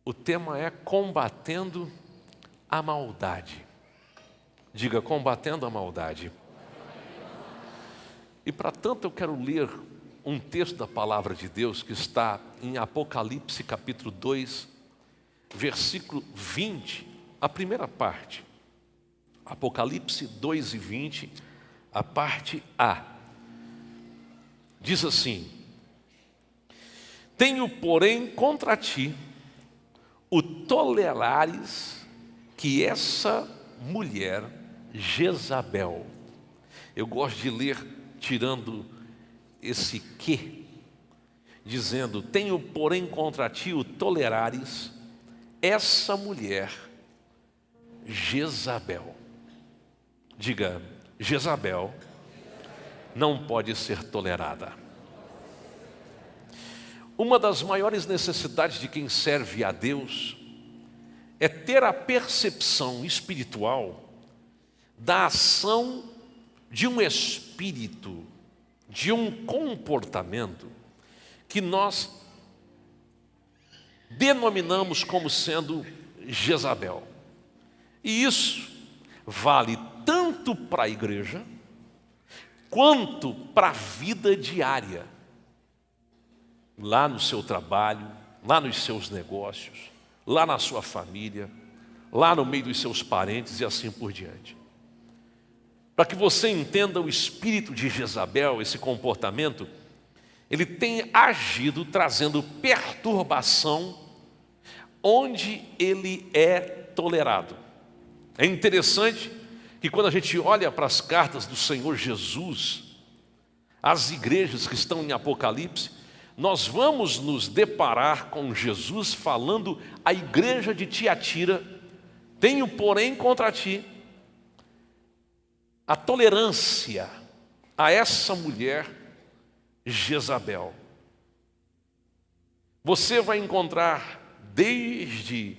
O tema é combatendo a maldade. Diga, combatendo a maldade. E para tanto eu quero ler um texto da palavra de Deus que está em Apocalipse capítulo 2, versículo 20, a primeira parte. Apocalipse 2 e 20, a parte A. Diz assim: tenho, porém, contra ti o tolerares que essa mulher, Jezabel. Eu gosto de ler tirando esse que, dizendo: tenho, porém, contra ti o tolerares essa mulher, Jezabel. Diga, Jezabel não pode ser tolerada. Uma das maiores necessidades de quem serve a Deus é ter a percepção espiritual da ação de um espírito, de um comportamento que nós denominamos como sendo Jezabel. E isso vale tanto para a igreja quanto para a vida diária. Lá no seu trabalho, lá nos seus negócios, lá na sua família, lá no meio dos seus parentes e assim por diante. Para que você entenda o espírito de Jezabel, esse comportamento, ele tem agido trazendo perturbação onde ele é tolerado. É interessante que quando a gente olha para as cartas do Senhor Jesus, as igrejas que estão em Apocalipse, nós vamos nos deparar com Jesus falando à igreja de Tiatira: tenho, porém, contra ti a tolerância a essa mulher Jezabel. Você vai encontrar desde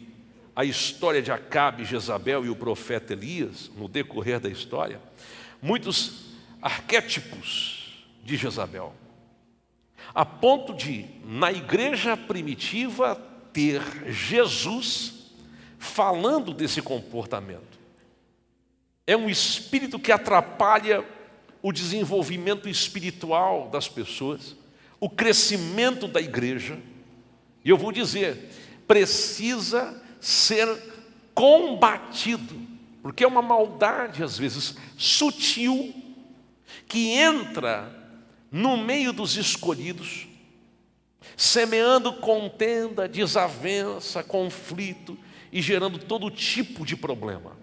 a história de Acabe, Jezabel e o profeta Elias, no decorrer da história, muitos arquétipos de Jezabel, a ponto de, na igreja primitiva, ter Jesus falando desse comportamento. É um espírito que atrapalha o desenvolvimento espiritual das pessoas, o crescimento da igreja. E eu vou dizer, precisa ser combatido, porque é uma maldade, às vezes, sutil, que entra no meio dos escolhidos, semeando contenda, desavença, conflito e gerando todo tipo de problema.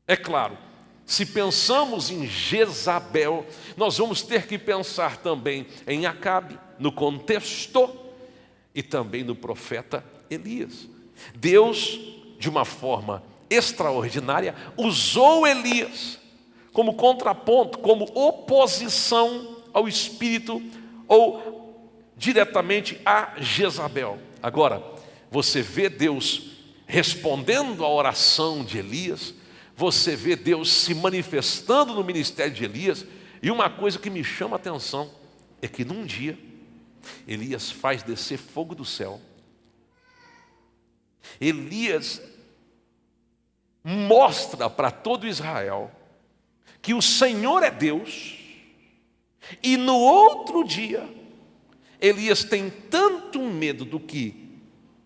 É claro, se pensamos em Jezabel, nós vamos ter que pensar também em Acabe, no contexto, e também no profeta Elias. Deus, de uma forma extraordinária, usou Elias como contraponto, como oposição ao espírito ou diretamente a Jezabel. Agora, você vê Deus respondendo à oração de Elias, você vê Deus se manifestando no ministério de Elias, e uma coisa que me chama a atenção é que num dia Elias faz descer fogo do céu. Elias mostra para todo Israel que o Senhor é Deus, e no outro dia, Elias tem tanto medo do que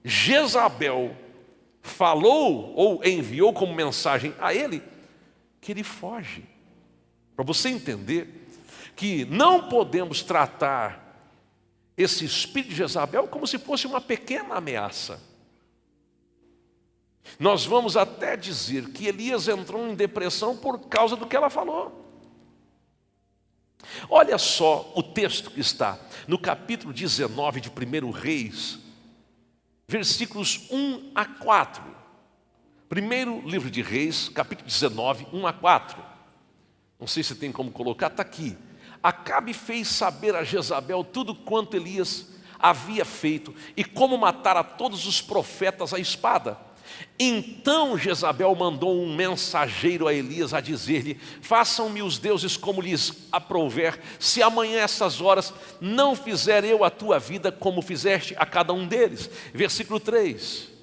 Jezabel falou ou enviou como mensagem a ele, que ele foge. Para você entender que não podemos tratar esse espírito de Jezabel como se fosse uma pequena ameaça. Nós vamos até dizer que Elias entrou em depressão por causa do que ela falou. Olha só o texto que está no capítulo 19 de 1 Reis, versículos 1 a 4. Primeiro livro de Reis, capítulo 19, 1 a 4. Não sei se tem como colocar, está aqui. Acabe fez saber a Jezabel tudo quanto Elias havia feito e como matar a todos os profetas à espada. Então Jezabel mandou um mensageiro a Elias a dizer-lhe: façam-me os deuses como lhes aprouver, se amanhã essas horas não fizer eu a tua vida como fizeste a cada um deles. Versículo 3.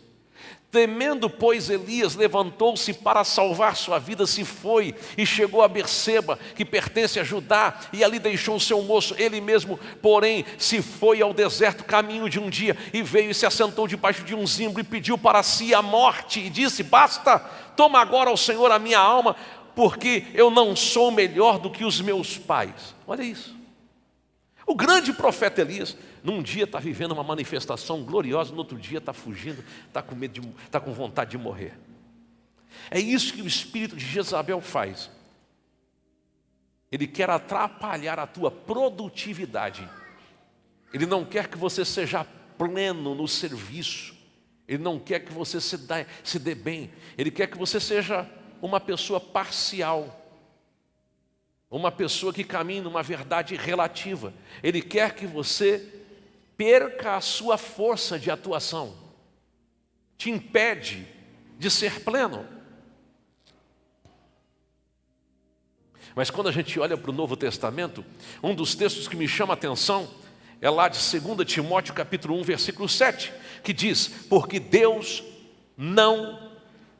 Temendo, pois, Elias levantou-se para salvar sua vida, se foi e chegou a Berseba, que pertence a Judá, e ali deixou o seu moço. Ele mesmo, porém, se foi ao deserto caminho de um dia, e veio e se assentou debaixo de um zimbro, e pediu para si a morte, e disse: basta, toma agora ao Senhor a minha alma, porque eu não sou melhor do que os meus pais. Olha isso. O grande profeta Elias, num dia está vivendo uma manifestação gloriosa, no outro dia está fugindo, está com medo, está com vontade de morrer. É isso que o espírito de Jezabel faz. Ele quer atrapalhar a tua produtividade. Ele não quer que você seja pleno no serviço. Ele não quer que você se dê bem. Ele quer que você seja uma pessoa parcial. Uma pessoa que caminha numa verdade relativa. Ele quer que você perca a sua força de atuação. Te impede de ser pleno. Mas quando a gente olha para o Novo Testamento, um dos textos que me chama a atenção é lá de 2 Timóteo capítulo 1, versículo 7, que diz: porque Deus não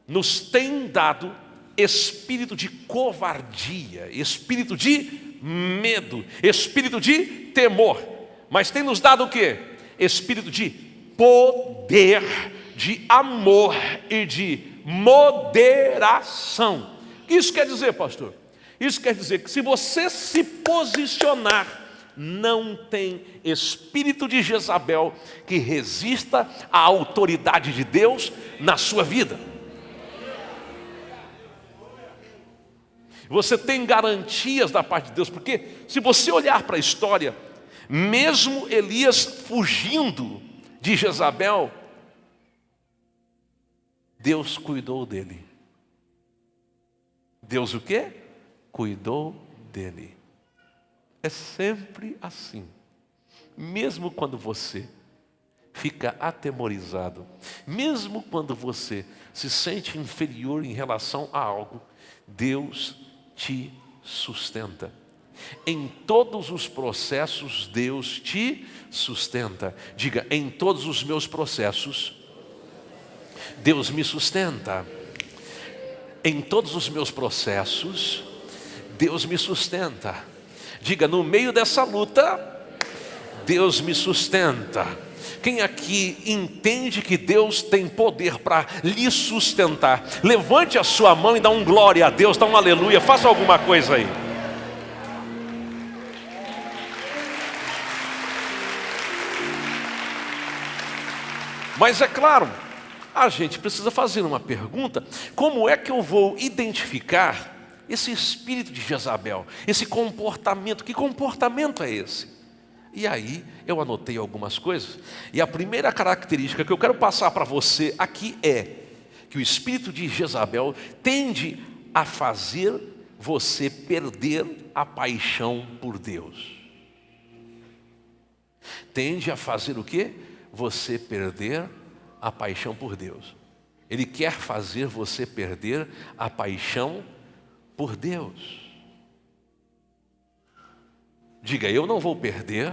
nos tem dado espírito de covardia, espírito de medo, espírito de temor, mas tem nos dado o quê? Espírito de poder, de amor e de moderação. O que isso quer dizer, pastor? Isso quer dizer que se você se posicionar, não tem espírito de Jezabel que resista à autoridade de Deus na sua vida. Você tem garantias da parte de Deus, porque se você olhar para a história, mesmo Elias fugindo de Jezabel, Deus cuidou dele. Deus o quê? Cuidou dele. É sempre assim. Mesmo quando você fica atemorizado, mesmo quando você se sente inferior em relação a algo, Deus te sustenta. Em todos os processos, Deus te sustenta. Diga: em todos os meus processos, Deus me sustenta. Em todos os meus processos, Deus me sustenta. Diga: no meio dessa luta, Deus me sustenta. Quem aqui entende que Deus tem poder para lhe sustentar, levante a sua mão e dá um glória a Deus, dá um aleluia, faça alguma coisa aí. Mas é claro, a gente precisa fazer uma pergunta: como é que eu vou identificar esse espírito de Jezabel, esse comportamento? Que comportamento é esse? E aí eu anotei algumas coisas, e a primeira característica que eu quero passar para você aqui é que o espírito de Jezabel tende a fazer você perder a paixão por Deus. Tende a fazer o quê? Você perder a paixão por Deus. Ele quer fazer você perder a paixão por Deus. Diga: eu não vou perder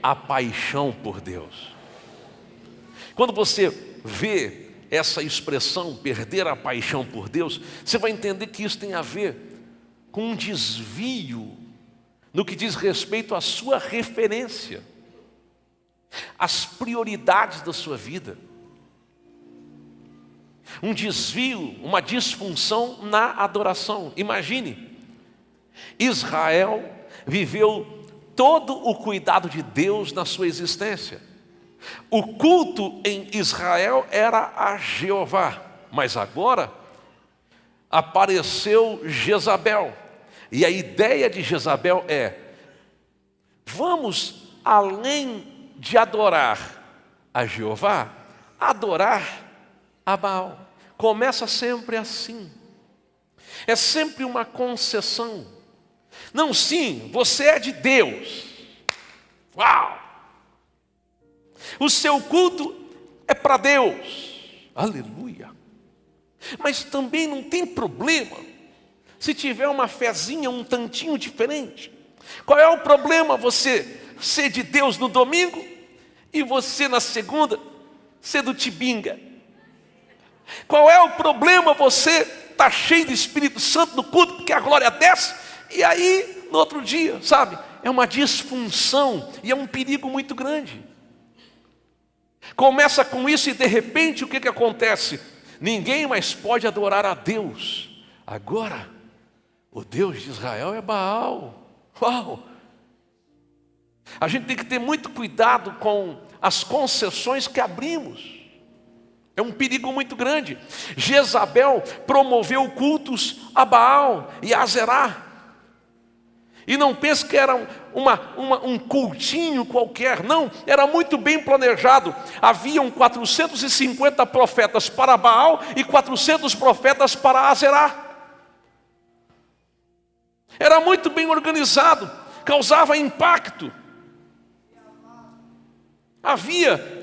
a paixão por Deus. Quando você vê essa expressão, perder a paixão por Deus, você vai entender que isso tem a ver com um desvio no que diz respeito à sua referência, às prioridades da sua vida. Um desvio, uma disfunção na adoração. Imagine, Israel viveu todo o cuidado de Deus na sua existência. O culto em Israel era a Jeová, mas agora apareceu Jezabel. E a ideia de Jezabel é: vamos além de adorar a Jeová, adorar a Baal. Começa sempre assim. É sempre uma concessão. Não, sim, você é de Deus. Uau! O seu culto é para Deus. Aleluia. Mas também não tem problema se tiver uma fezinha um tantinho diferente. Qual é o problema você ser de Deus no domingo e você na segunda ser do Tibinga? Qual é o problema você estar cheio do Espírito Santo no culto porque a glória desce e aí no outro dia, sabe? É uma disfunção e é um perigo muito grande. Começa com isso e de repente o que acontece? Ninguém mais pode adorar a Deus. Agora, o Deus de Israel é Baal. Uau! A gente tem que ter muito cuidado com as concessões que abrimos. É um perigo muito grande. Jezabel promoveu cultos a Baal e a Azerá. E não pense que era um cultinho qualquer, não, era muito bem planejado. Haviam 450 profetas para Baal e 400 profetas para Azerá. Era muito bem organizado, causava impacto. Havia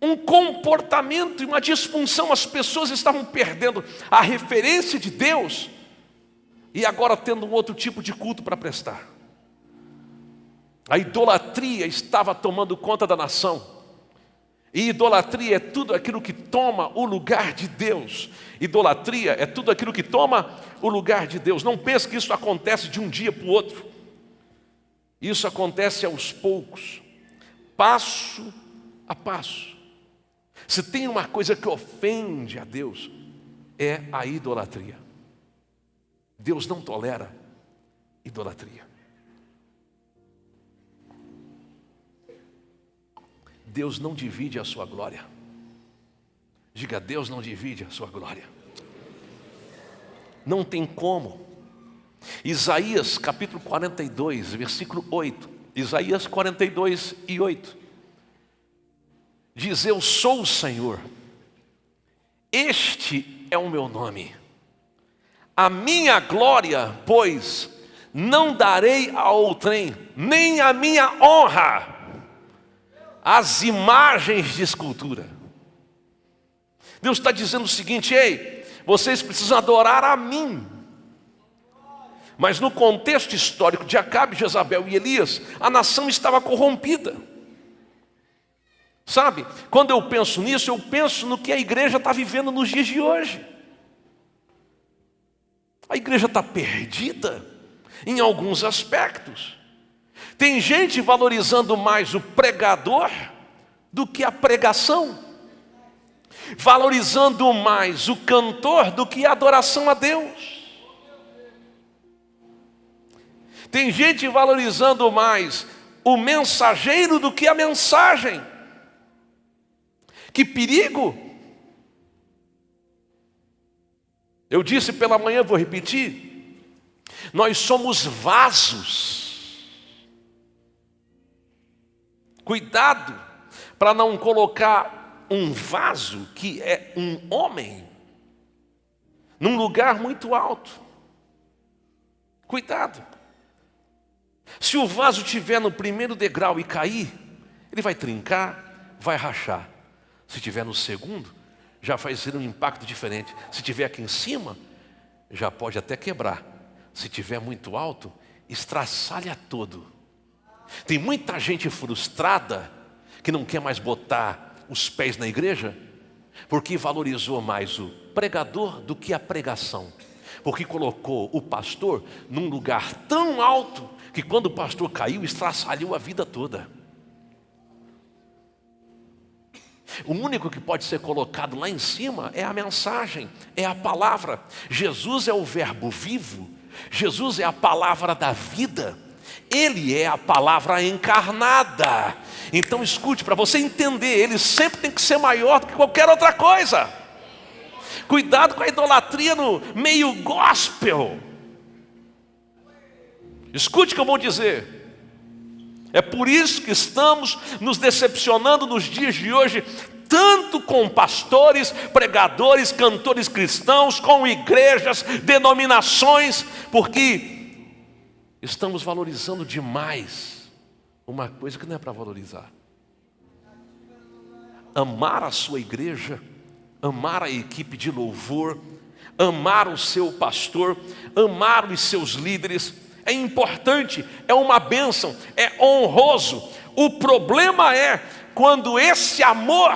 um comportamento e uma disfunção, as pessoas estavam perdendo a referência de Deus e agora tendo um outro tipo de culto para prestar. A idolatria estava tomando conta da nação. E idolatria é tudo aquilo que toma o lugar de Deus. Idolatria é tudo aquilo que toma o lugar de Deus. Não pense que isso acontece de um dia para o outro. Isso acontece aos poucos, passo a passo. Se tem uma coisa que ofende a Deus, é a idolatria. Deus não tolera idolatria. Deus não divide a sua glória. Diga, Deus não divide a sua glória. Não tem como. Isaías capítulo 42, versículo 8. Isaías 42 e 8. Diz, eu sou o Senhor. Este é o meu nome. A minha glória, pois, não darei a outrem, nem a minha honra às imagens de escultura. Deus está dizendo o seguinte, ei, vocês precisam adorar a mim. Mas no contexto histórico de Acabe, Jezabel e Elias, a nação estava corrompida. Sabe, quando eu penso nisso, eu penso no que a igreja está vivendo nos dias de hoje. A igreja está perdida em alguns aspectos. Tem gente valorizando mais o pregador do que a pregação, valorizando mais o cantor do que a adoração a Deus. Tem gente valorizando mais o mensageiro do que a mensagem. Que perigo! Eu disse pela manhã, vou repetir. Nós somos vasos. Cuidado para não colocar um vaso que é um homem num lugar muito alto. Cuidado. Se o vaso estiver no primeiro degrau e cair, ele vai trincar, vai rachar. Se estiver no segundo, já vai ser um impacto diferente. Se estiver aqui em cima, já pode até quebrar. Se estiver muito alto, estraçalha todo. Tem muita gente frustrada que não quer mais botar os pés na igreja, porque valorizou mais o pregador do que a pregação. Porque colocou o pastor num lugar tão alto que quando o pastor caiu, estraçalhou a vida toda. O único que pode ser colocado lá em cima é a mensagem, é a palavra. Jesus é o verbo vivo, Jesus é a palavra da vida, Ele é a palavra encarnada. Então escute, para você entender, Ele sempre tem que ser maior do que qualquer outra coisa. Cuidado com a idolatria no meio gospel. Escute o que eu vou dizer. É por isso que estamos nos decepcionando nos dias de hoje, tanto com pastores, pregadores, cantores cristãos, com igrejas, denominações, porque estamos valorizando demais uma coisa que não é para valorizar. Amar a sua igreja amar a equipe de louvor, amar o seu pastor, amar os seus líderes. É importante, é uma bênção, é honroso. O problema é quando esse amor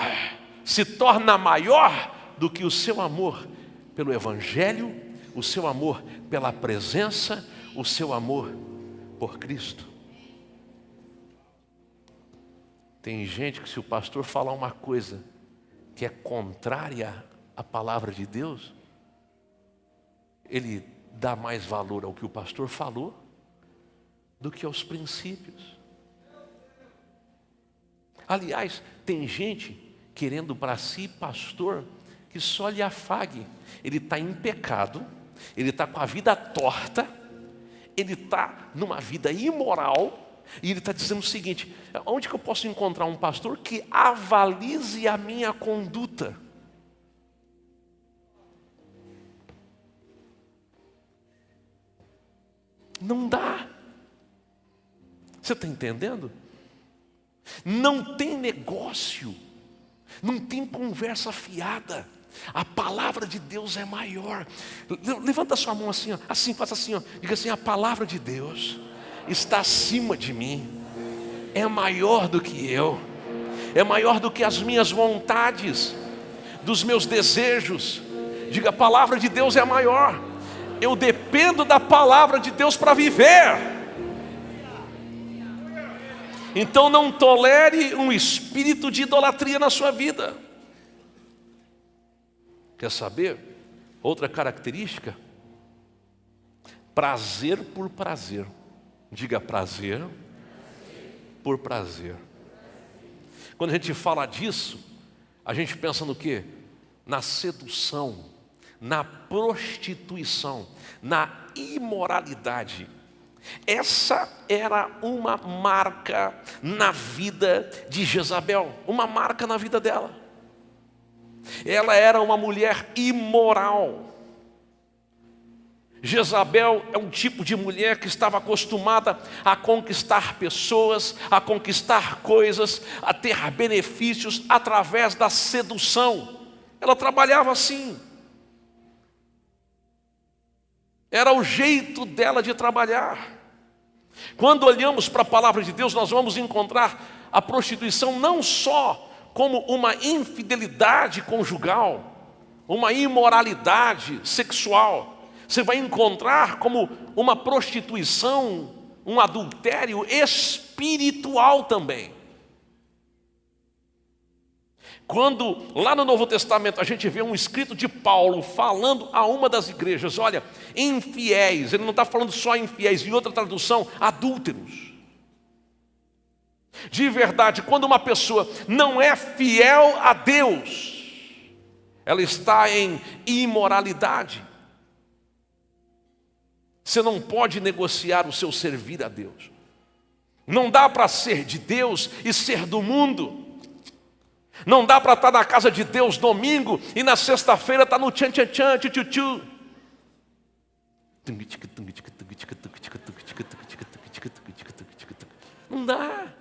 se torna maior do que o seu amor pelo Evangelho, o seu amor pela presença, o seu amor por Cristo. Tem gente que, se o pastor falar uma coisa que é contrária à palavra de Deus, ele dá mais valor ao que o pastor falou do que aos princípios. Aliás, tem gente querendo para si pastor que só lhe afague. Ele está em pecado, ele está com a vida torta, ele está numa vida imoral, e ele está dizendo o seguinte: onde que eu posso encontrar um pastor que avalize a minha conduta? Não dá. Você está entendendo? Não tem negócio, não tem conversa fiada. A palavra de Deus é maior. Levanta sua mão assim, ó, assim, faça assim, ó. Diga assim: a palavra de Deus está acima de mim, é maior do que eu, é maior do que as minhas vontades, dos meus desejos. Diga: a palavra de Deus é maior. Eu dependo da palavra de Deus para viver. Então não tolere um espírito de idolatria na sua vida. Quer saber? Outra característica: prazer por prazer. Diga: prazer por prazer. Quando a gente fala disso, a gente pensa no quê? Na sedução, na prostituição, na imoralidade. Essa era uma marca na vida de Jezabel, uma marca na vida dela. Ela era uma mulher imoral. Jezabel é um tipo de mulher que estava acostumada a conquistar pessoas, a conquistar coisas, a ter benefícios através da sedução. Ela trabalhava assim. Era o jeito dela de trabalhar. Quando olhamos para a palavra de Deus, nós vamos encontrar a prostituição não só como uma infidelidade conjugal, uma imoralidade sexual. Você vai encontrar como uma prostituição, um adultério espiritual também. Quando lá no Novo Testamento a gente vê um escrito de Paulo falando a uma das igrejas: olha, infiéis, ele não está falando só infiéis, em outra tradução, adúlteros. De verdade, quando uma pessoa não é fiel a Deus, ela está em imoralidade. Você não pode negociar o seu servir a Deus. Não dá para ser de Deus e ser do mundo. Não dá para estar na casa de Deus domingo e na sexta-feira estar no tchan tchan tchan, tchu tchu tchu. Não dá.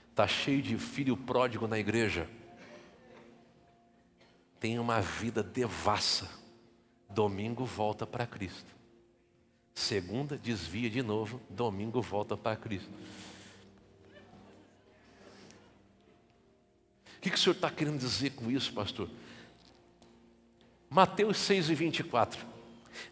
Está cheio de filho pródigo na igreja. Tem uma vida devassa. Domingo volta para Cristo. Segunda desvia de novo. Domingo volta para Cristo. O que o senhor está querendo dizer com isso, pastor? Mateus 6:24.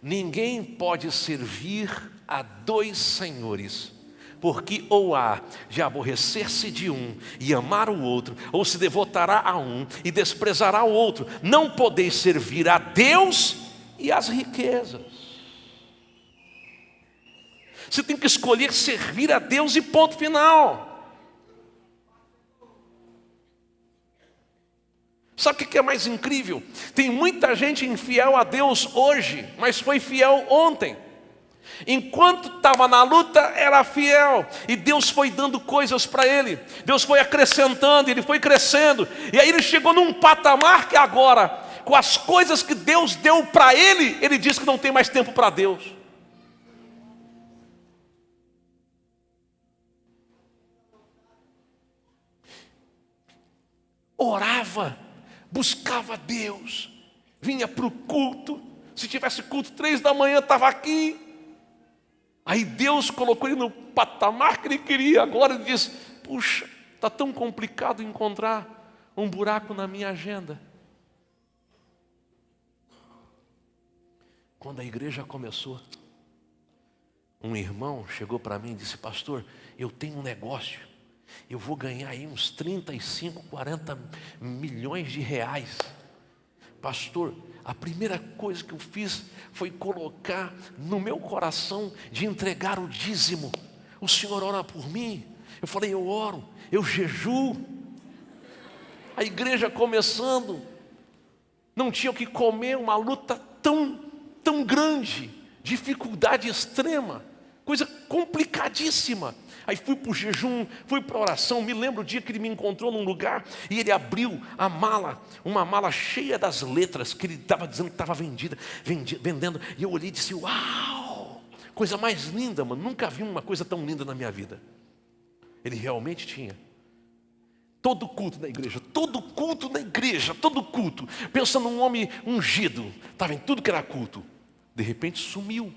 Ninguém pode servir a dois senhores, porque ou há de aborrecer-se de um e amar o outro, ou se devotará a um e desprezará o outro. Não podeis servir a Deus e às riquezas. Você tem que escolher servir a Deus e ponto final. Sabe o que é mais incrível? Tem muita gente infiel a Deus hoje, mas foi fiel ontem. Enquanto estava na luta, era fiel. E Deus foi dando coisas para ele. Deus foi acrescentando, ele foi crescendo. E aí ele chegou num patamar que agora, com as coisas que Deus deu para ele, ele diz que não tem mais tempo para Deus. Orava, buscava Deus, vinha para o culto. Se tivesse culto 3 da manhã, estava aqui. Aí Deus colocou ele no patamar que ele queria. Agora ele diz: puxa, está tão complicado encontrar um buraco na minha agenda. Quando a igreja começou, um irmão chegou para mim e disse: pastor, eu tenho um negócio, eu vou ganhar aí uns 35, 40 milhões de reais. Pastor, a primeira coisa que eu fiz foi colocar no meu coração de entregar o dízimo. O senhor ora por mim? Eu falei: eu oro, eu jejuo. A igreja começando, não tinha o que comer, uma luta tão grande, dificuldade extrema, coisa complicadíssima. Aí fui para o jejum, fui para a oração. Me lembro o dia que ele me encontrou num lugar e ele abriu a mala, uma mala cheia das letras que ele estava dizendo que estava vendendo. E eu olhei e disse: uau, coisa mais linda, mano. Nunca vi uma coisa tão linda na minha vida. Ele realmente tinha. Todo culto na igreja, todo culto na igreja, todo culto. Pensa num homem ungido, estava em tudo que era culto. De repente sumiu.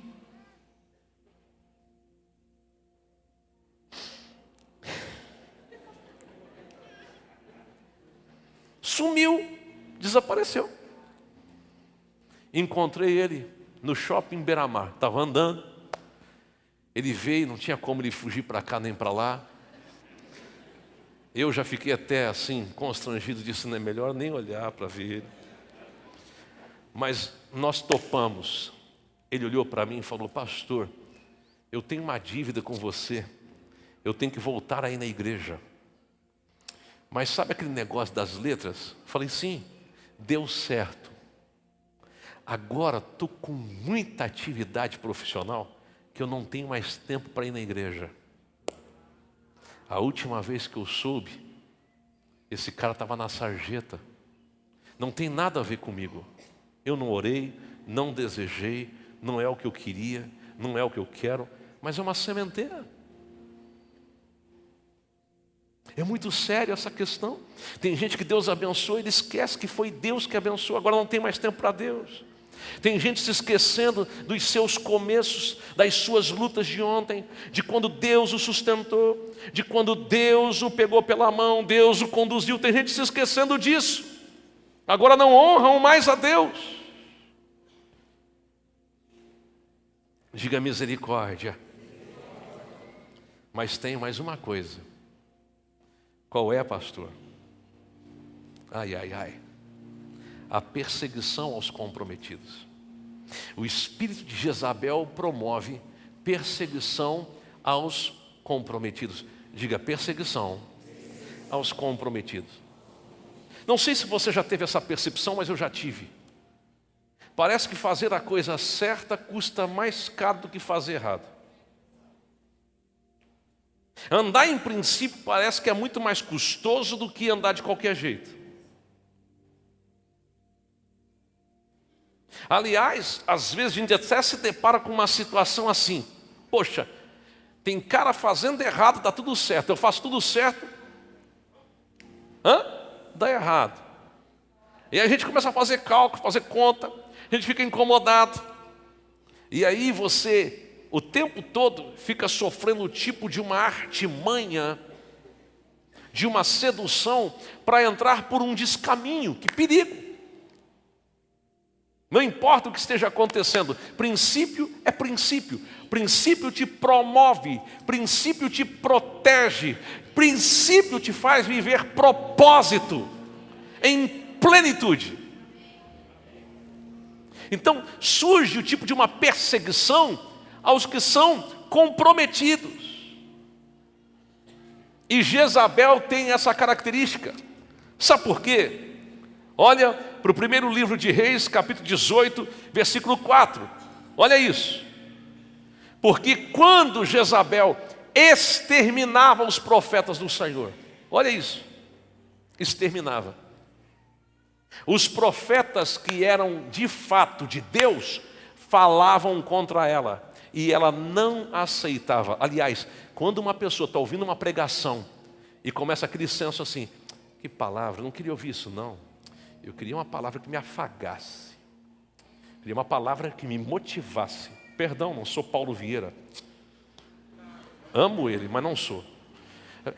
Sumiu, desapareceu. Encontrei ele no shopping Beira-Mar. Estava andando. Ele veio, não tinha como ele fugir para cá nem para lá. Eu já fiquei até assim, constrangido, disse: não é melhor nem olhar para ver ele. Mas nós topamos. Ele olhou para mim e falou: pastor, eu tenho uma dívida com você. Eu tenho que voltar aí na igreja. Mas sabe aquele negócio das letras? Falei: sim, deu certo. Agora estou com muita atividade profissional que eu não tenho mais tempo para ir na igreja. A última vez que eu soube, esse cara estava na sarjeta. Não tem nada a ver comigo. Eu não orei, não desejei, não é o que eu queria, não é o que eu quero, mas é uma sementeira. É muito sério essa questão. Tem gente que Deus abençoa, ele esquece que foi Deus que abençoou, agora não tem mais tempo para Deus. Tem gente se esquecendo dos seus começos, das suas lutas de ontem, de quando Deus o sustentou, de quando Deus o pegou pela mão, Deus o conduziu. Tem gente se esquecendo disso. Agora não honram mais a Deus. Diga misericórdia. Mas tem mais uma coisa. Qual é, pastor? Ai, ai, ai. A perseguição aos comprometidos. O espírito de Jezabel promove perseguição aos comprometidos. Diga: perseguição aos comprometidos. Não sei se você já teve essa percepção, mas eu já tive. Parece que fazer a coisa certa custa mais caro do que fazer errado. Andar em princípio parece que é muito mais custoso do que andar de qualquer jeito. Aliás, às vezes a gente até se depara com uma situação assim: poxa, tem cara fazendo errado, dá tudo certo. Eu faço tudo certo, dá errado. E aí a gente começa a fazer cálculo, fazer conta, a gente fica incomodado. E aí você, o tempo todo, fica sofrendo o tipo de uma artimanha, de uma sedução, para entrar por um descaminho. Que perigo! Não importa o que esteja acontecendo, princípio é princípio. Princípio te promove, princípio te protege, princípio te faz viver propósito em plenitude. Então surge o tipo de uma perseguição aos que são comprometidos. E Jezabel tem essa característica. Sabe por quê? Olha para o primeiro livro de Reis, capítulo 18, versículo 4. Olha isso. Porque quando Jezabel exterminava os profetas do Senhor, olha isso, exterminava. Os profetas que eram de fato de Deus falavam contra ela e ela não aceitava. Aliás, quando uma pessoa está ouvindo uma pregação e começa aquele senso assim, que palavra, eu não queria ouvir isso não. Eu queria uma palavra que me afagasse. Eu queria uma palavra que me motivasse. Perdão, não sou Paulo Vieira. Amo ele, mas não sou.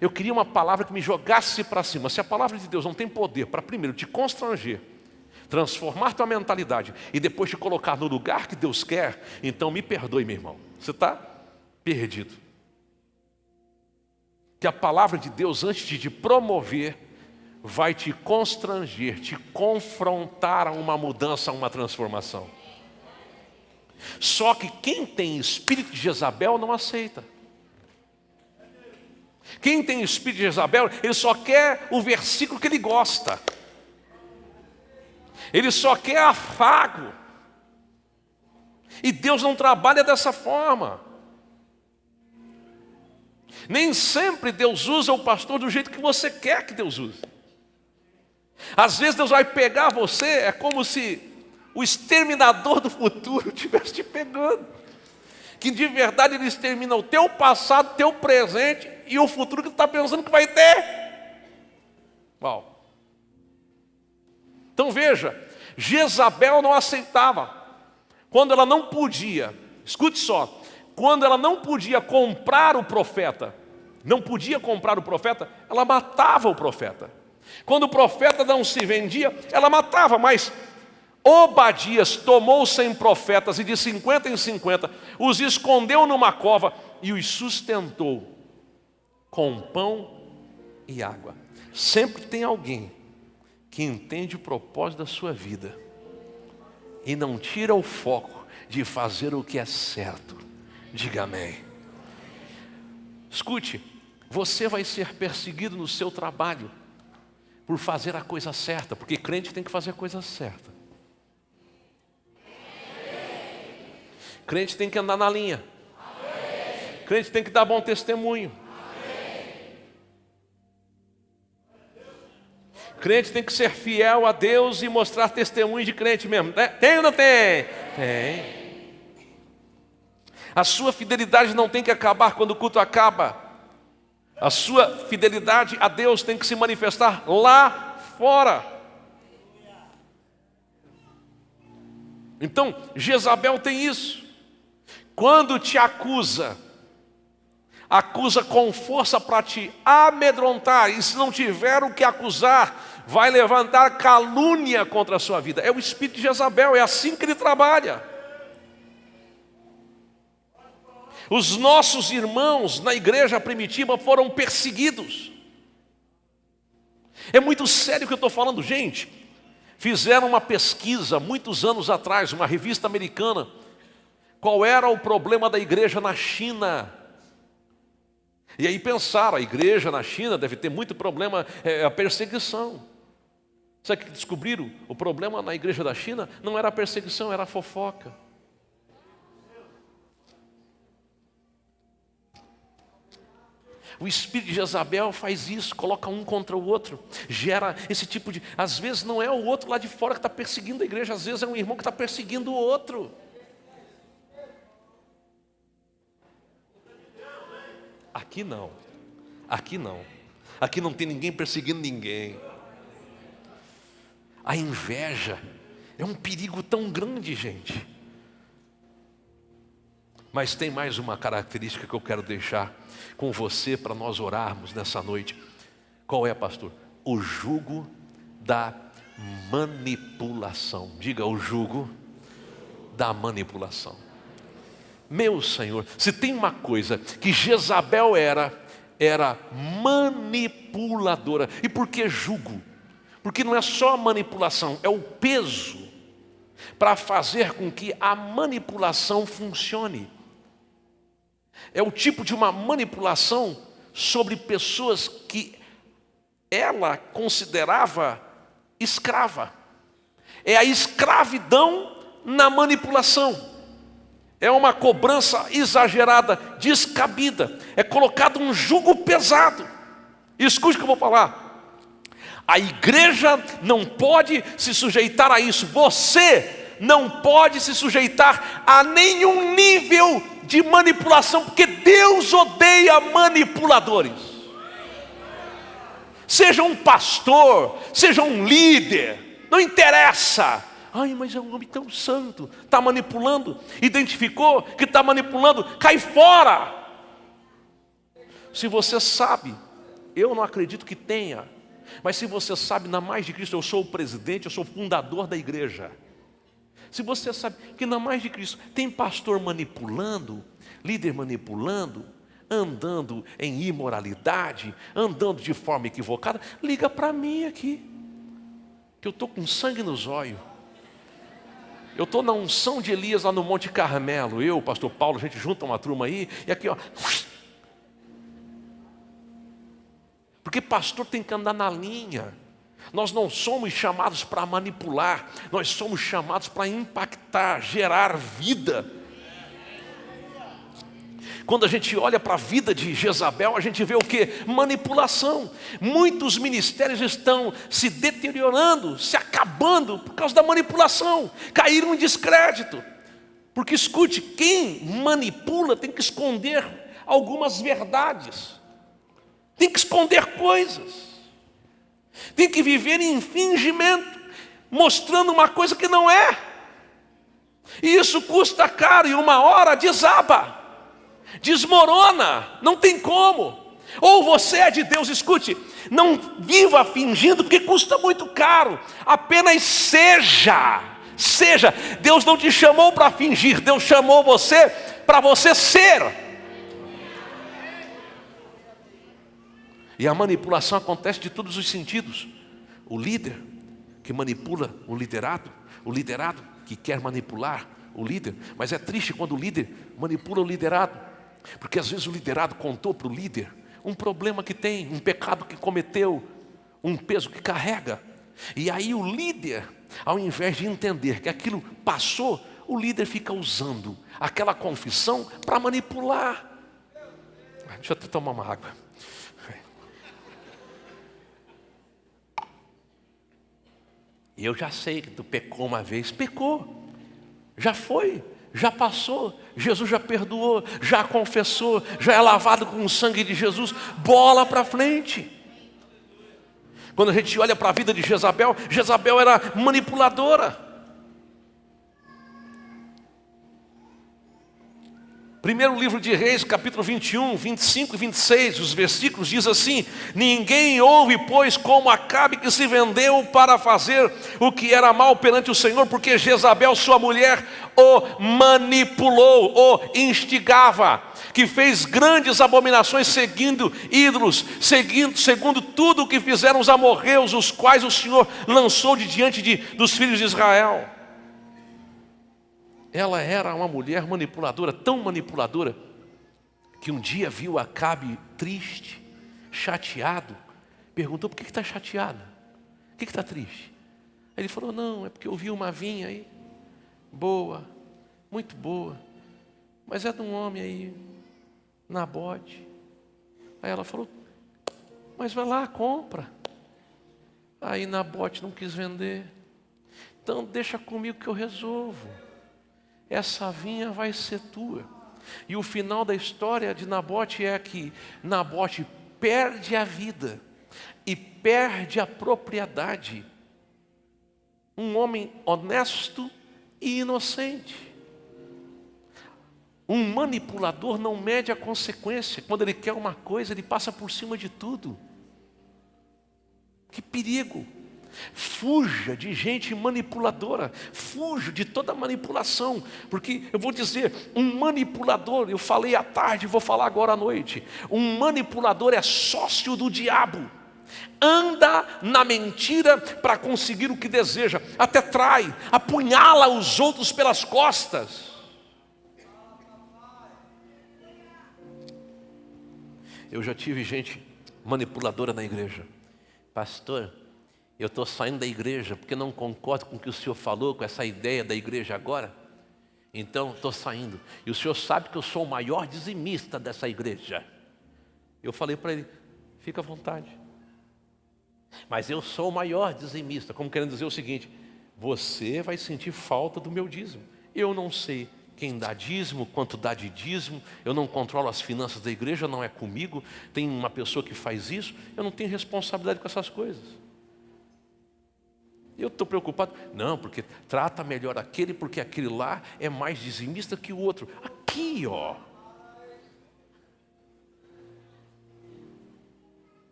Eu queria uma palavra que me jogasse para cima. Se a palavra de Deus não tem poder para primeiro te constranger, transformar tua mentalidade e depois te colocar no lugar que Deus quer, então me perdoe, meu irmão. Você está perdido. Que a palavra de Deus, antes de te promover, vai te constranger, te confrontar a uma mudança, a uma transformação. Só que quem tem espírito de Jezabel não aceita. Quem tem espírito de Jezabel, ele só quer o versículo que ele gosta. Ele só quer afago. E Deus não trabalha dessa forma. Nem sempre Deus usa o pastor do jeito que você quer que Deus use. Às vezes Deus vai pegar você, é como se o exterminador do futuro estivesse te pegando. Que de verdade ele extermina o teu passado, o teu presente e o futuro que tu está pensando que vai ter. Uau. Então veja, Jezabel não aceitava. Quando ela não podia, escute só, quando ela não podia comprar o profeta, ela matava o profeta. Quando o profeta não se vendia, ela matava, mas Obadias tomou 100 profetas e de 50 em 50 os escondeu numa cova e os sustentou com pão e água. Sempre tem alguém que entende o propósito da sua vida e não tira o foco de fazer o que é certo. Diga amém. Escute, você vai ser perseguido no seu trabalho por fazer a coisa certa, porque crente tem que fazer a coisa certa. Crente tem que andar na linha. Crente tem que dar bom testemunho. Crente tem que ser fiel a Deus e mostrar testemunho de crente mesmo. Tem ou não tem? Tem. A sua fidelidade não tem que acabar quando o culto acaba. A sua fidelidade a Deus tem que se manifestar lá fora. Então, Jezabel tem isso. Quando te acusa com força para te amedrontar, e se não tiver o que acusar, vai levantar calúnia contra a sua vida. É o espírito de Jezabel, é assim que ele trabalha. Os nossos irmãos na igreja primitiva foram perseguidos. É muito sério o que eu estou falando, gente. Fizeram uma pesquisa muitos anos atrás, uma revista americana. Qual era o problema da igreja na China? E aí pensaram, a igreja na China deve ter muito problema, a perseguição. Sabe o que descobriram? O problema na igreja da China não era a perseguição, era a fofoca. O espírito de Jezabel faz isso, coloca um contra o outro, gera esse tipo de... Às vezes não é o outro lá de fora que está perseguindo a igreja, às vezes é um irmão que está perseguindo o outro. Aqui não, aqui não. Aqui não tem ninguém perseguindo ninguém. A inveja é um perigo tão grande, gente. Mas tem mais uma característica que eu quero deixar com você para nós orarmos nessa noite. Qual é, pastor? O jugo da manipulação. Diga, o jugo da manipulação. Meu Senhor, se tem uma coisa que Jezabel era manipuladora. E por que jugo? Porque não é só manipulação, é o peso para fazer com que a manipulação funcione. É o tipo de uma manipulação sobre pessoas que ela considerava escrava. É a escravidão na manipulação. é uma cobrança exagerada, descabida, é colocado um jugo pesado. Escute o que eu vou falar. A igreja não pode se sujeitar a isso. Você não pode se sujeitar a nenhum nível de manipulação, porque Deus odeia manipuladores. Seja um pastor, seja um líder, não interessa. Ai, mas é um homem tão santo, está manipulando, identificou que está manipulando, cai fora. Se você sabe, eu não acredito que tenha, mas se você sabe, na mais de Cristo, eu sou o presidente, eu sou o fundador da igreja. Se você sabe que na mais de Cristo tem pastor manipulando, líder manipulando, andando em imoralidade, andando de forma equivocada, liga para mim aqui, que eu estou com sangue nos olhos. Eu estou na unção de Elias lá no Monte Carmelo. Eu, o pastor Paulo, a gente junta uma turma aí, e aqui ó. Porque pastor tem que andar na linha. Nós não somos chamados para manipular, nós somos chamados para impactar, gerar vida. Quando a gente olha para a vida de Jezabel, a gente vê o que? Manipulação. Muitos ministérios estão se deteriorando, se acabando por causa da manipulação. Caíram em descrédito. Porque escute, quem manipula tem que esconder algumas verdades. Tem que esconder coisas. Tem que viver em fingimento, mostrando uma coisa que não é. E isso custa caro e uma hora desaba. Desmorona, não tem como. Ou você é de Deus, escute, não viva fingindo, porque custa muito caro. Apenas seja. Deus não te chamou para fingir, Deus chamou você para você ser. E a manipulação acontece de todos os sentidos. O líder que manipula o liderado que quer manipular o líder. Mas é triste quando o líder manipula o liderado. Porque às vezes o liderado contou para o líder um problema que tem, um pecado que cometeu, um peso que carrega. E aí o líder, ao invés de entender que aquilo passou, o líder fica usando aquela confissão para manipular. Deixa eu tomar uma água. E eu já sei que tu pecou uma vez, pecou, já foi. Já passou, Jesus já perdoou, já confessou, já é lavado com o sangue de Jesus, bola para frente. Quando a gente olha para a vida de Jezabel, Jezabel era manipuladora. Primeiro livro de Reis, capítulo 21, 25 e 26, os versículos diz assim: ninguém houve, pois, como Acabe, que se vendeu para fazer o que era mal perante o Senhor, porque Jezabel, sua mulher, o manipulou, o instigava, que fez grandes abominações seguindo ídolos, segundo tudo o que fizeram os amorreus, os quais o Senhor lançou de diante dos filhos de Israel. Ela era uma mulher manipuladora, tão manipuladora, que um dia viu Acabe triste, chateado, perguntou: por que está chateado? Por que está triste? Aí ele falou: não, é porque eu vi uma vinha aí, boa, muito boa, mas é de um homem aí, Nabote. Aí ela falou: mas vai lá, compra. Aí Nabote não quis vender. Então deixa comigo que eu resolvo. Essa vinha vai ser tua. E o final da história de Nabote é que Nabote perde a vida e perde a propriedade. Um homem honesto e inocente. Um manipulador não mede a consequência. Quando ele quer uma coisa, ele passa por cima de tudo. Que perigo! Fuja de gente manipuladora, fuja de toda manipulação, porque eu vou dizer, um manipulador, eu falei à tarde, vou falar agora à noite, um manipulador é sócio do diabo, anda na mentira para conseguir o que deseja, até trai, apunhala os outros pelas costas. Eu já tive gente manipuladora na igreja. Pastor, eu estou saindo da igreja porque não concordo com o que o senhor falou, com essa ideia da igreja agora. Então, estou saindo. E o senhor sabe que eu sou o maior dizimista dessa igreja. Eu falei para ele, fica à vontade. Mas eu sou o maior dizimista. Como querendo dizer o seguinte, você vai sentir falta do meu dízimo. Eu não sei quem dá dízimo, quanto dá de dízimo. Eu não controlo as finanças da igreja, não é comigo. Tem uma pessoa que faz isso. Eu não tenho responsabilidade com essas coisas. Eu estou preocupado. Não, porque trata melhor aquele, porque aquele lá é mais dizimista que o outro. Aqui, ó.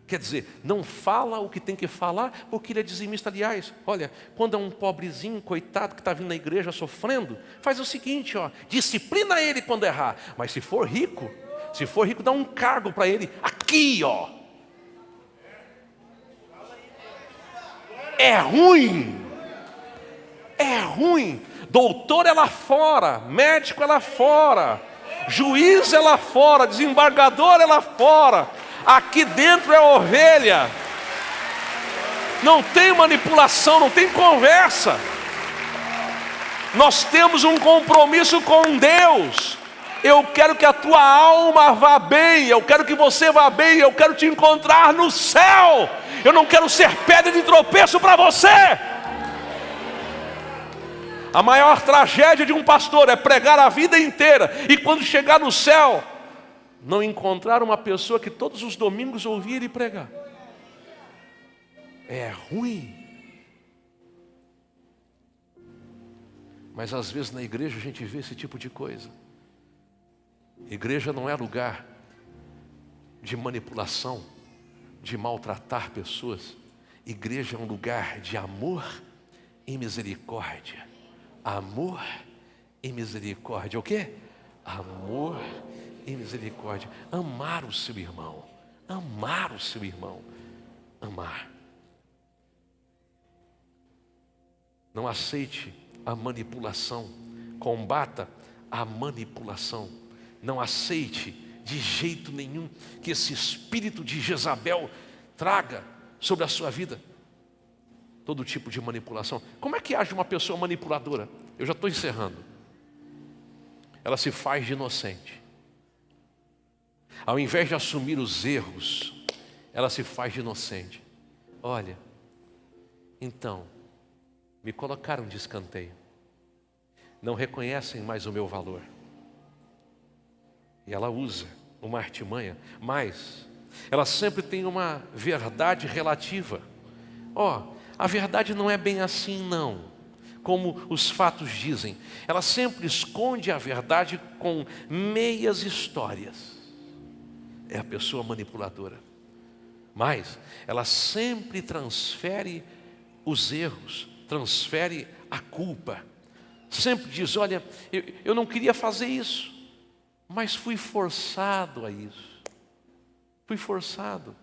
Quer dizer, não fala o que tem que falar, porque ele é dizimista. Aliás, olha, quando é um pobrezinho, coitado, que está vindo na igreja sofrendo, faz o seguinte, ó, disciplina ele quando errar. Mas se for rico, dá um cargo para ele. Aqui, ó. É ruim. É ruim. Doutor é lá fora, médico é lá fora, juiz é lá fora, desembargador é lá fora. Aqui dentro é ovelha. Não tem manipulação, não tem conversa. Nós temos um compromisso com Deus. Eu quero que a tua alma vá bem, eu quero que você vá bem, eu quero te encontrar no céu. Eu não quero ser pedra de tropeço para você. A maior tragédia de um pastor é pregar a vida inteira e quando chegar no céu, não encontrar uma pessoa que todos os domingos ouvia ele pregar. É ruim. Mas às vezes na igreja a gente vê esse tipo de coisa. Igreja não é lugar de manipulação, de maltratar pessoas. Igreja é um lugar de amor e misericórdia. Amor e misericórdia. O quê? Amor e misericórdia. Amar o seu irmão. Amar o seu irmão. Amar. Não aceite a manipulação. Combata a manipulação. Não aceite de jeito nenhum que esse espírito de Jezabel traga sobre a sua vida todo tipo de manipulação. Como é que age uma pessoa manipuladora? Eu já estou encerrando. Ela se faz de inocente. Ao invés de assumir os erros, ela se faz de inocente. Olha, então, me colocaram de escanteio. Não reconhecem mais o meu valor. E ela usa uma artimanha, mas ela sempre tem uma verdade relativa. A verdade não é bem assim não, como os fatos dizem. Ela sempre esconde a verdade com meias histórias. É a pessoa manipuladora. Mas ela sempre transfere os erros, transfere a culpa. Sempre diz, olha, eu não queria fazer isso, mas fui forçado a isso. Fui forçado.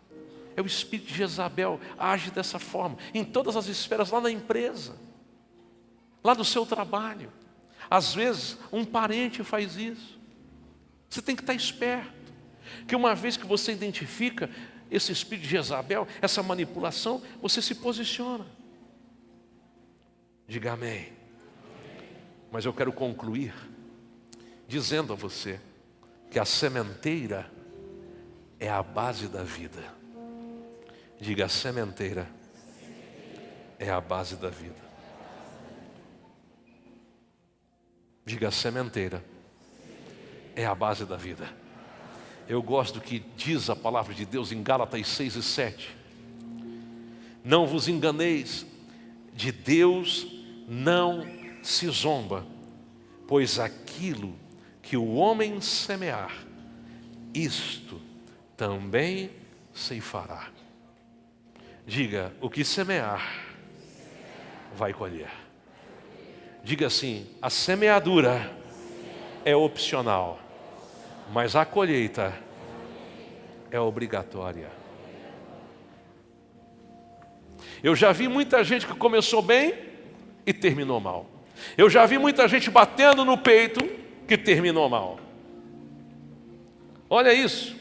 É o espírito de Jezabel, age dessa forma, em todas as esferas, lá na empresa, lá no seu trabalho. Às vezes, um parente faz isso. Você tem que estar esperto, que uma vez que você identifica esse espírito de Jezabel, essa manipulação, você se posiciona. Diga amém. Mas eu quero concluir dizendo a você que a sementeira é a base da vida. Diga, a sementeira é a base da vida. Diga, a sementeira é a base da vida. Eu gosto do que diz a palavra de Deus em Gálatas 6 e 7. Não vos enganeis, de Deus não se zomba, pois aquilo que o homem semear, isto também ceifará. Diga, o que semear, vai colher. Diga assim, a semeadura é opcional, mas a colheita é obrigatória. Eu já vi muita gente que começou bem e terminou mal. Eu já vi muita gente batendo no peito que terminou mal. Olha isso.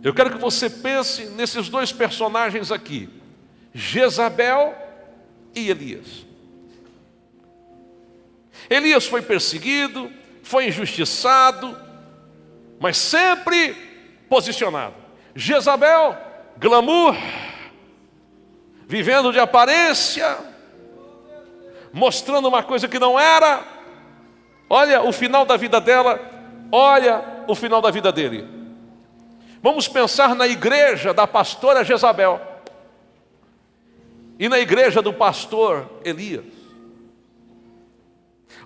Eu quero que você pense nesses dois personagens aqui, Jezabel e Elias. Elias foi perseguido, foi injustiçado, mas sempre posicionado. Jezabel, glamour, vivendo de aparência, mostrando uma coisa que não era. Olha o final da vida dela, olha o final da vida dele. Vamos pensar na igreja da pastora Jezabel e na igreja do pastor Elias.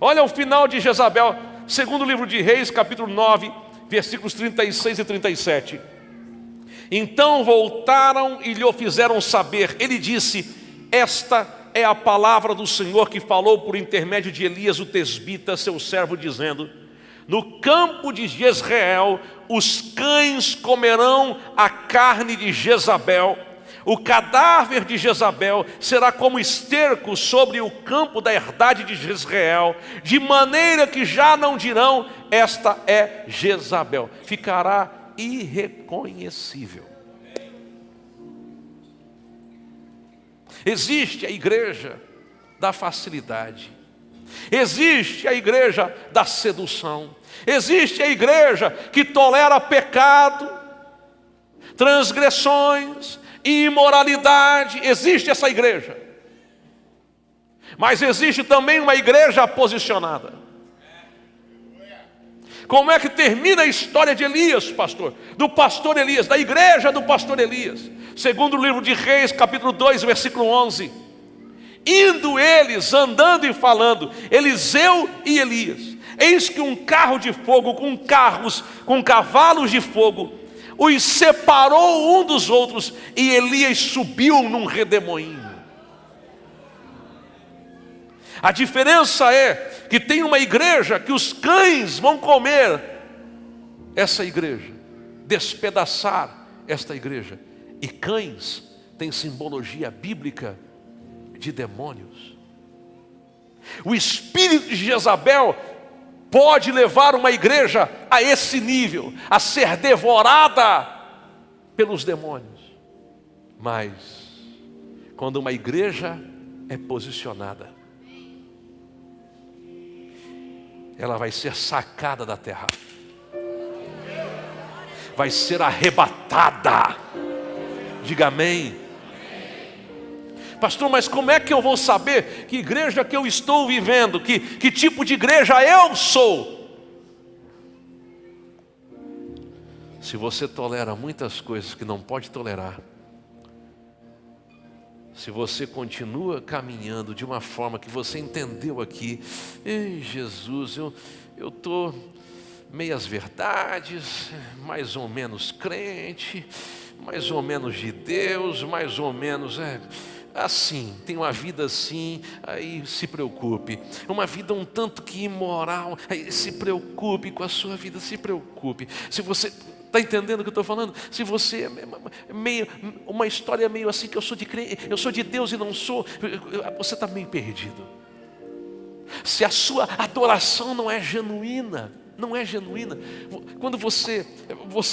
Olha o final de Jezabel, segundo o livro de Reis, capítulo 9, versículos 36 e 37. Então voltaram e lhe o fizeram saber. Ele disse: esta é a palavra do Senhor que falou por intermédio de Elias o tesbita, seu servo, dizendo: no campo de Jezreel os cães comerão a carne de Jezabel, o cadáver de Jezabel será como esterco sobre o campo da herdade de Jezreel, de maneira que já não dirão: esta é Jezabel. Ficará irreconhecível. Existe a igreja da facilidade, existe a igreja da sedução, existe a igreja que tolera pecado, transgressões, imoralidade. Existe essa igreja, mas existe também uma igreja posicionada. Como é que termina a história de Elias, pastor? Do pastor Elias, da igreja do pastor Elias. Segundo o livro de Reis, capítulo 2, versículo 11. Indo eles, andando e falando, Eliseu e Elias, eis que um carro de fogo com cavalos de fogo os separou um dos outros, e Elias subiu num redemoinho. A diferença é que tem uma igreja que os cães vão comer essa igreja, despedaçar esta igreja. E cães têm simbologia bíblica de demônios. O espírito de Jezabel pode levar uma igreja a esse nível, a ser devorada pelos demônios. Mas quando uma igreja é posicionada, ela vai ser sacada da terra, vai ser arrebatada. Diga amém. Pastor, mas como é que eu vou saber que igreja que eu estou vivendo, que tipo de igreja eu sou? Se você tolera muitas coisas que não pode tolerar, se você continua caminhando de uma forma que você entendeu aqui: ei, Jesus, eu estou meias verdades, mais ou menos crente, mais ou menos de Deus, mais ou menos assim, tem uma vida assim, aí se preocupe. Uma vida um tanto que imoral, aí se preocupe com a sua vida, se preocupe. Se você está entendendo o que eu estou falando? Se você meio, uma história meio assim, que eu sou de Deus e não sou, você está meio perdido. Se a sua adoração não é genuína, quando você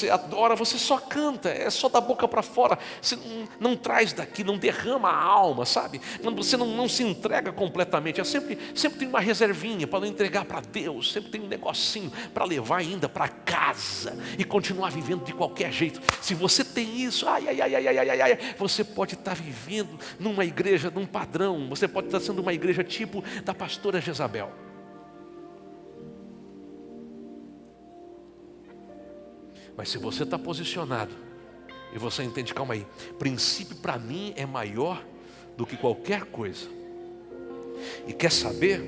adora, você só canta, é só da boca para fora, você não traz daqui, não derrama a alma, sabe? Você não se entrega completamente, sempre tem uma reservinha para não entregar para Deus, sempre tem um negocinho para levar ainda para casa e continuar vivendo de qualquer jeito. Se você tem isso, você pode estar vivendo numa igreja, num padrão, você pode estar sendo uma igreja tipo da pastora Jezabel. Mas se você está posicionado e você entende, calma aí, princípio para mim é maior do que qualquer coisa, e quer saber,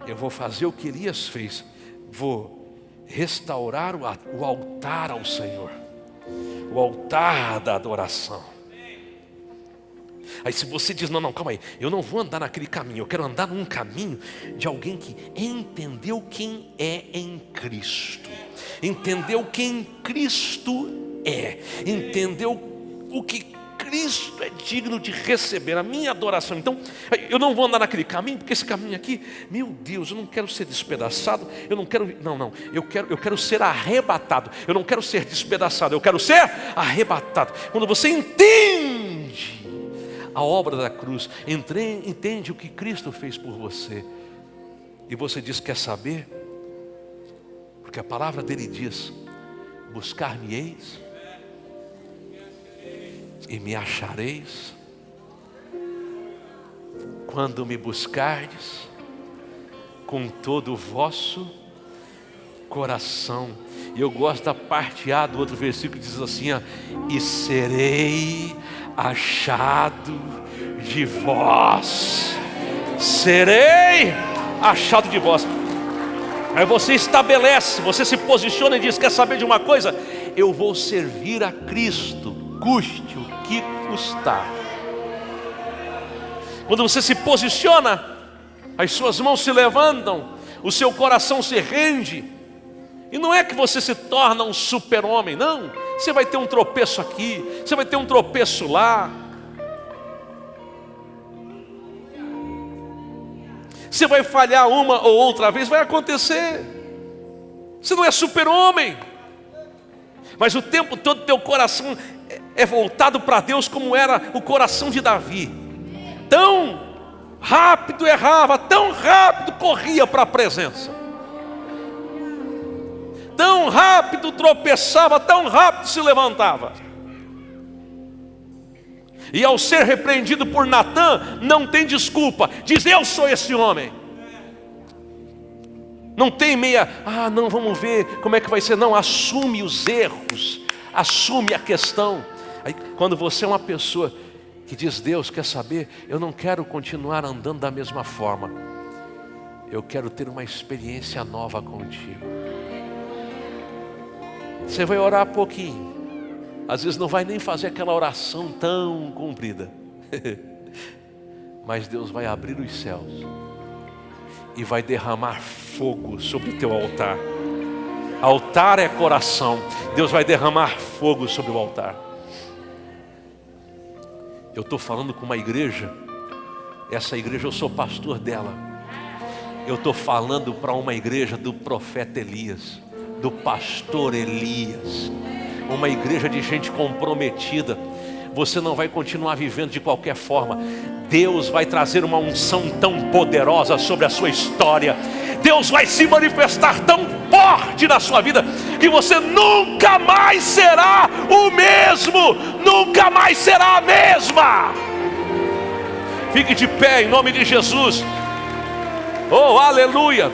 eu vou fazer o que Elias fez, vou restaurar o altar ao Senhor, o altar da adoração. Aí se você diz: não, calma aí, eu não vou andar naquele caminho, eu quero andar num caminho de alguém que entendeu quem é em Cristo, entendeu quem Cristo é, entendeu o que Cristo é digno de receber, a minha adoração. Então eu não vou andar naquele caminho, porque esse caminho aqui, meu Deus, eu não quero ser despedaçado, eu quero ser arrebatado. Eu não quero ser despedaçado, eu quero ser arrebatado. Quando você entende a obra da cruz, entende o que Cristo fez por você, E você diz: quer saber? Porque a palavra dele diz: buscar-me-eis e me achareis quando me buscardes com todo o vosso coração. E eu gosto da parte A do outro versículo, que diz assim, ó, e serei achado de vós. Serei achado de vós. Aí você estabelece, você se posiciona e diz: quer saber de uma coisa? Eu vou servir a Cristo, custe o que custar. Quando você se posiciona, as suas mãos se levantam, o seu coração se rende. E não é que você se torna um super-homem, não. Você vai ter um tropeço aqui, você vai ter um tropeço lá. Você vai falhar uma ou outra vez, vai acontecer. Você não é super-homem. Mas o tempo todo teu coração é voltado para Deus, como era o coração de Davi. Tão rápido errava, tão rápido corria para a presença. Tão rápido tropeçava, tão rápido se levantava. E ao ser repreendido por Natã, não tem desculpa. Diz: eu sou esse homem. Não tem meia, não, vamos ver como é que vai ser. Não, assume os erros, assume a questão. Aí, quando você é uma pessoa que diz: Deus, quer saber? Eu não quero continuar andando da mesma forma. Eu quero ter uma experiência nova contigo. Você vai orar pouquinho. Às vezes não vai nem fazer aquela oração tão comprida. Mas Deus vai abrir os céus e vai derramar fogo sobre o teu altar. Altar é coração. Deus vai derramar fogo sobre o altar. Eu estou falando com uma igreja. Essa igreja eu sou pastor dela. Eu estou falando para uma igreja do profeta Elias, do pastor Elias. Uma igreja de gente comprometida. Você não vai continuar vivendo de qualquer forma. Deus vai trazer uma unção tão poderosa sobre a sua história. Deus vai se manifestar tão forte na sua vida, que você nunca mais será o mesmo. Nunca mais será a mesma. Fique de pé em nome de Jesus. Oh, aleluia.